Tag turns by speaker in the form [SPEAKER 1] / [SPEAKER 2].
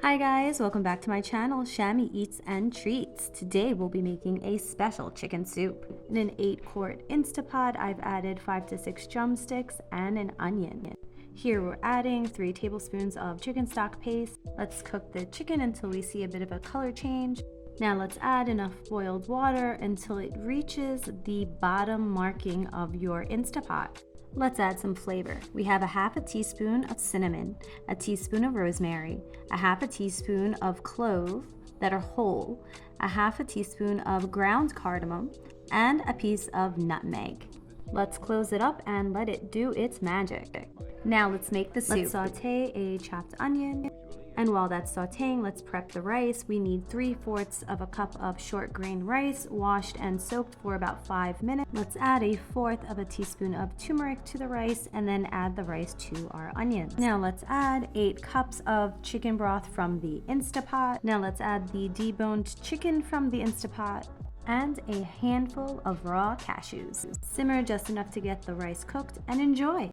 [SPEAKER 1] Hi guys, welcome back to my channel, Shami Eats and Treats. Today we'll be making a special chicken soup. In an 8-quart Instapot, I've added 5 to 6 drumsticks and an onion. Here we're adding 3 tablespoons of chicken stock paste. Let's cook the chicken until we see a bit of a color change. Now let's add enough boiled water until it reaches the bottom marking of your Instapot. Let's add some flavor. We have a half a teaspoon of cinnamon, a teaspoon of rosemary, a half a teaspoon of clove that are whole, a half a teaspoon of ground cardamom, and a piece of nutmeg. Let's close it up and let it do its magic. Now let's make the soup. Let's saute a chopped onion. And while that's sauteing, let's prep the rice. We need 3/4 of a cup of short grain rice, washed and soaked for about 5 minutes. Let's add 1/4 of a teaspoon of turmeric to the rice and then add the rice to our onions. Now let's add 8 cups of chicken broth from the Instapot. Now let's add the deboned chicken from the Instapot and a handful of raw cashews. Simmer just enough to get the rice cooked and enjoy.